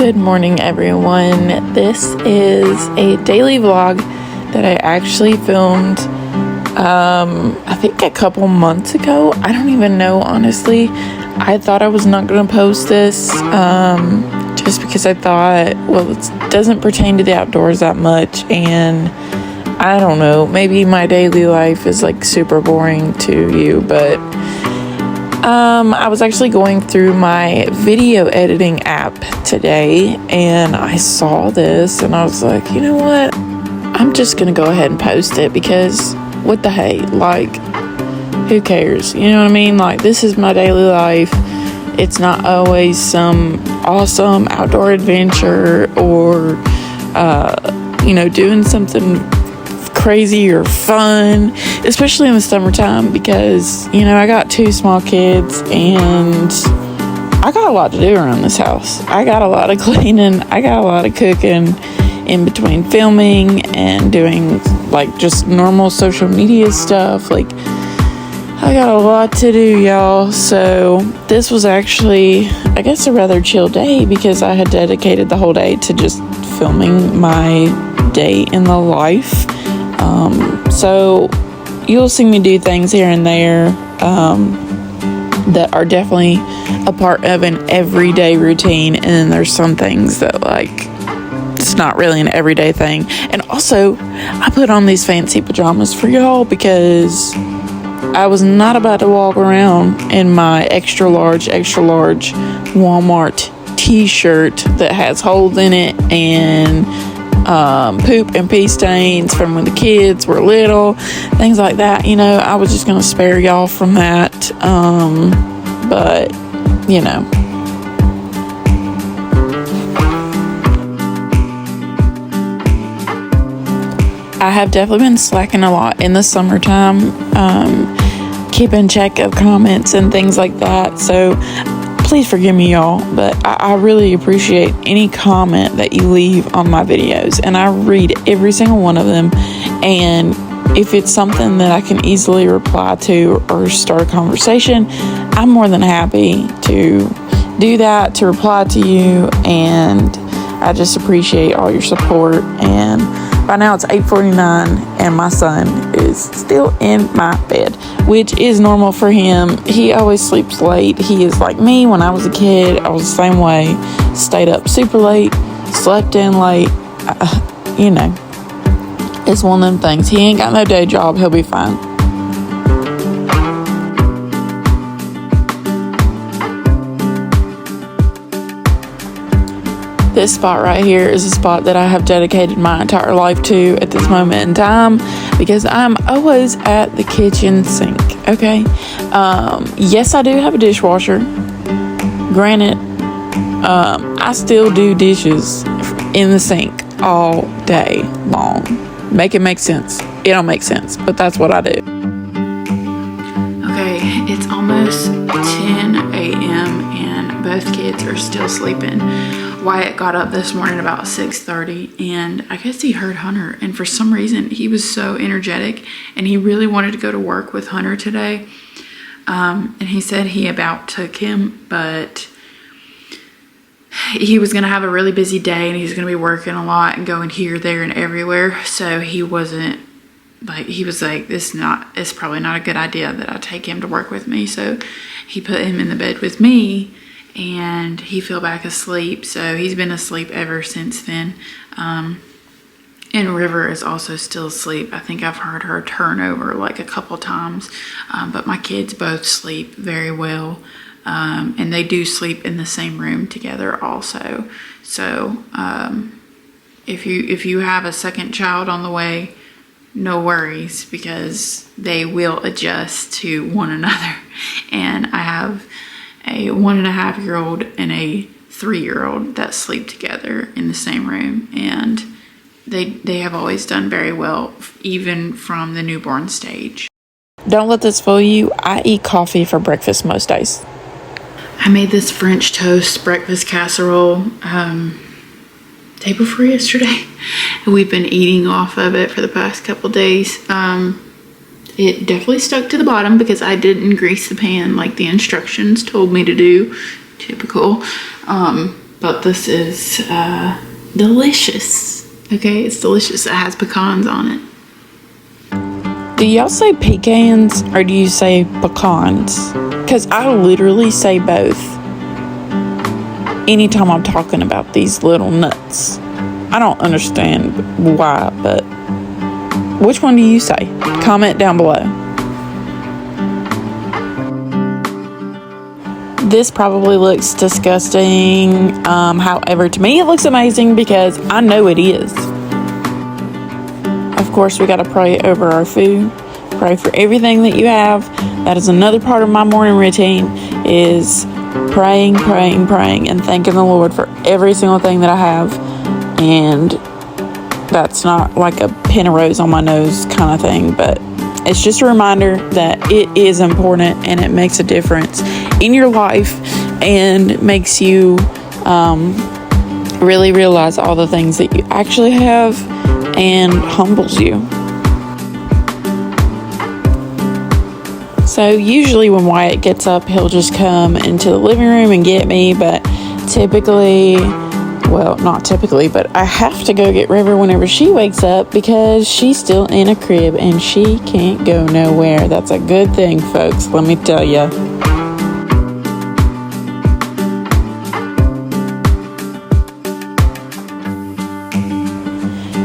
Good morning, everyone. This is a daily vlog that I actually filmed I think a couple months ago. I don't even know, honestly. I thought I was not going to post this just because I thought, well, it doesn't pertain to the outdoors that much, and I don't know, maybe my daily life is like super boring to you, but I was actually going through my video editing app today and I saw this and I was like, you know what? I'm just going to go ahead and post it because what the hey, like, who cares? You know what I mean? Like, this is my daily life. It's not always some awesome outdoor adventure or, doing something crazy or fun, especially in the summertime, because I got two small kids and I got a lot to do around this house. I got a lot of cleaning, I got a lot of cooking in between filming and doing like just normal social media stuff. Like, I got a lot to do, y'all. So this was actually, I guess, a rather chill day because I had dedicated the whole day to just filming my day in the life. So you'll see me do things here and there that are definitely a part of an everyday routine, and then there's some things that, like, it's not really an everyday thing. And also, I put on these fancy pajamas for y'all because I was not about to walk around in my extra large Walmart t-shirt that has holes in it and poop and pee stains from when the kids were little, things like that. I was just gonna spare y'all from that, but I have definitely been slacking a lot in the summertime, keeping check of comments and things like that, so please forgive me, y'all, but I really appreciate any comment that you leave on my videos, and I read every single one of them. And if it's something that I can easily reply to or start a conversation, I'm more than happy to do that, to reply to you, and I just appreciate all your support. And right now it's 8:49 and my son is still in my bed, which is normal for him. He always sleeps late. He is like me. When I was a kid, I was the same way. Stayed up super late, slept in late. It's one of them things. He ain't got no day job. He'll be fine. This spot right here is a spot that I have dedicated my entire life to at this moment in time because I'm always at the kitchen sink, okay? Yes, I do have a dishwasher. Granted, I still do dishes in the sink all day long. Make it make sense. It don't make sense, but that's what I do. Okay, it's almost 10 a.m. and both kids are still sleeping. Wyatt got up this morning about 6:30, and I guess he heard Hunter, and for some reason he was so energetic and he really wanted to go to work with Hunter today. And he said he about took him, but he was going to have a really busy day and he's going to be working a lot and going here, there, and everywhere. So he wasn't like, he was like, it's probably not a good idea that I take him to work with me. So he put him in the bed with me and he fell back asleep. So he's been asleep ever since then. And River is also still asleep. I think I've heard her turn over like a couple times. But my kids both sleep very well. And they do sleep in the same room together also. So if you have a second child on the way, no worries, because they will adjust to one another. And I have a 1.5-year-old and a 3-year-old that sleep together in the same room, and they have always done very well, even from the newborn stage. Don't let this fool you. I eat coffee for breakfast most days. I made this French toast breakfast casserole day before yesterday. We've been eating off of it for the past couple days. It definitely stuck to the bottom because I didn't grease the pan like the instructions told me to do. Typical. But this is delicious. Okay, it's delicious. It has pecans on it. Do y'all say pecans or do you say pecans? Because I literally say both anytime I'm talking about these little nuts. I don't understand why, but which one do you say? Comment down below. This probably looks disgusting. However, to me it looks amazing because I know it is. Of course, we got to pray over our food. Pray for everything that you have. That is another part of my morning routine, is praying, and thanking the Lord for every single thing that I have. And that's not like a pin of rose on my nose kind of thing, but it's just a reminder that it is important and it makes a difference in your life and makes you really realize all the things that you actually have, and humbles you. So usually when Wyatt gets up, he'll just come into the living room and get me, but typically, well, not typically, but I have to go get River whenever she wakes up because she's still in a crib and she can't go nowhere. That's a good thing, folks, let me tell you.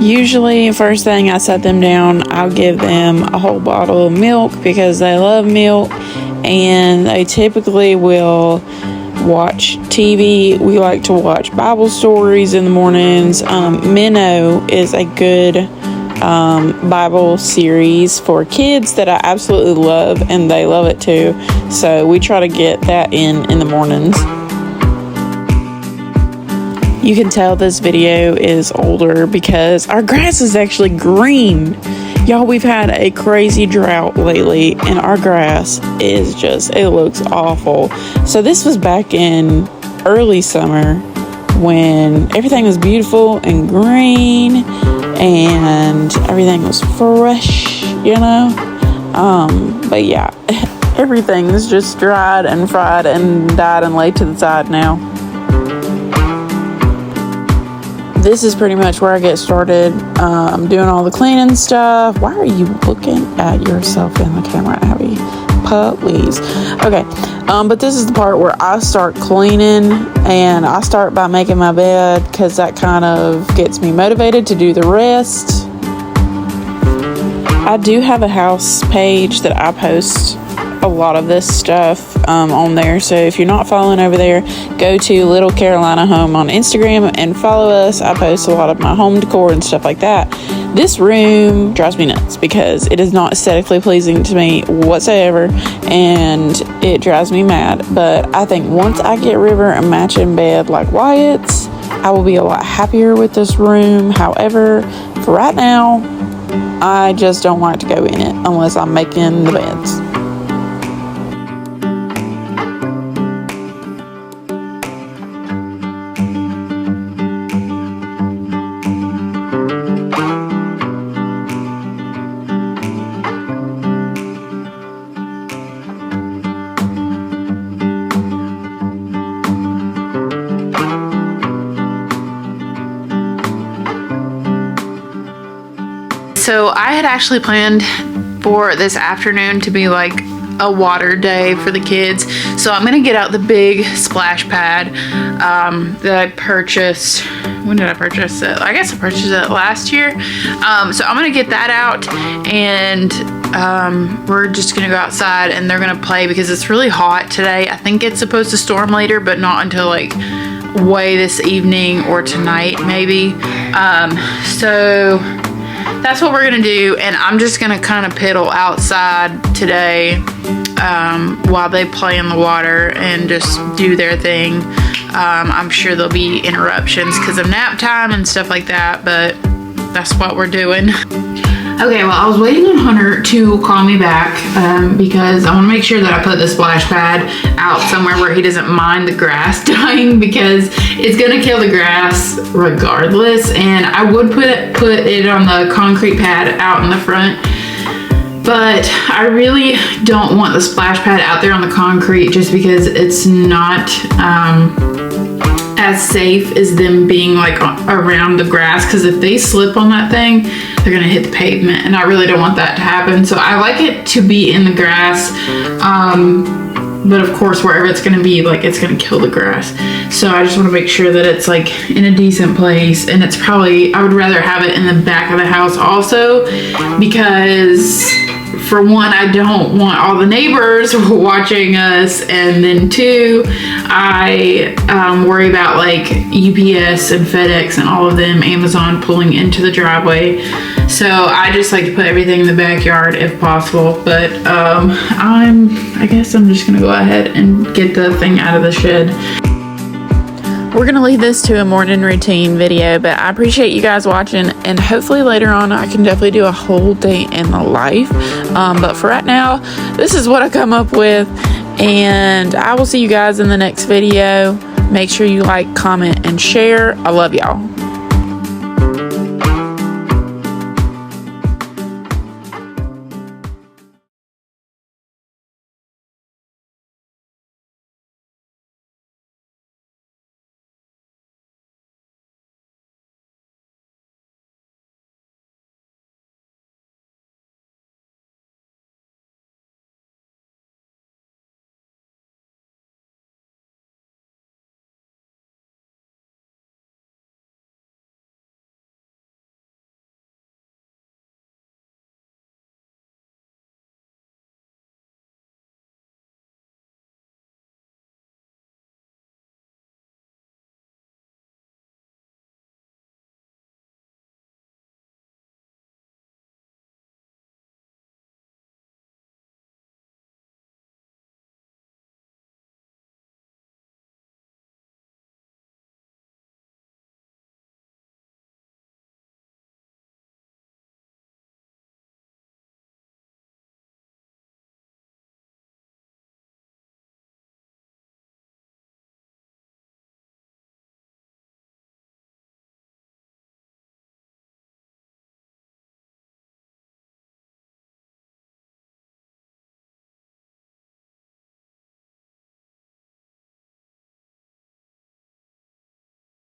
Usually, first thing I set them down, I'll give them a whole bottle of milk because they love milk, and they typically will watch TV. We like to watch Bible stories in the mornings. Minnow is a good Bible series for kids that I absolutely love, and they love it too. So we try to get that in the mornings. You can tell this video is older because our grass is actually green. Y'all, we've had a crazy drought lately and our grass is just, it looks awful. So this was back in early summer when everything was beautiful and green and everything was fresh, you know? But yeah, everything's just dried and fried and died and laid to the side now. This is pretty much where I get started doing all the cleaning stuff. Why are you looking at yourself in the camera, Abby? Please. Okay, but this is the part where I start cleaning, and I start by making my bed because that kind of gets me motivated to do the rest. I do have a house page that I post a lot of this stuff on there, so if you're not following over there, go to Little Carolina Home on Instagram and follow us. I post a lot of my home decor and stuff like that. This room drives me nuts because it is not aesthetically pleasing to me whatsoever, and it drives me mad. But I think once I get River a matching bed like Wyatt's, I will be a lot happier with this room. However, for right now, I just don't like to go in it unless I'm making the beds. So I had actually planned for this afternoon to be like a water day for the kids. So I'm gonna get out the big splash pad that I purchased. When did I purchase it? I guess I purchased it last year. So I'm gonna get that out, and we're just gonna go outside and they're gonna play because it's really hot today. I think it's supposed to storm later, but not until like way this evening or tonight maybe. So that's what we're gonna do, and I'm just gonna kind of piddle outside today while they play in the water and just do their thing. I'm sure there'll be interruptions because of nap time and stuff like that, but that's what we're doing. Okay, well, I was waiting on Hunter to call me back because I want to make sure that I put the splash pad out somewhere where he doesn't mind the grass dying, because it's going to kill the grass regardless. And I would put it on the concrete pad out in the front, but I really don't want the splash pad out there on the concrete just because it's not as as safe as them being like around the grass, because if they slip on that thing, they're gonna hit the pavement, and I really don't want that to happen. So I like it to be in the grass, but of course wherever it's gonna be, like, it's gonna kill the grass. So I just want to make sure that it's like in a decent place, and it's probably, I would rather have it in the back of the house also, because for one, I don't want all the neighbors watching us, and then two, I worry about like UPS and FedEx and all of them, Amazon, pulling into the driveway. So I just like to put everything in the backyard if possible. But I guess I'm just gonna go ahead and get the thing out of the shed. We're going to leave this to a morning routine video, but I appreciate you guys watching, and hopefully later on I can definitely do a whole day in the life. But for right now, this is what I come up with, and I will see you guys in the next video. Make sure you like, comment, and share. I love y'all.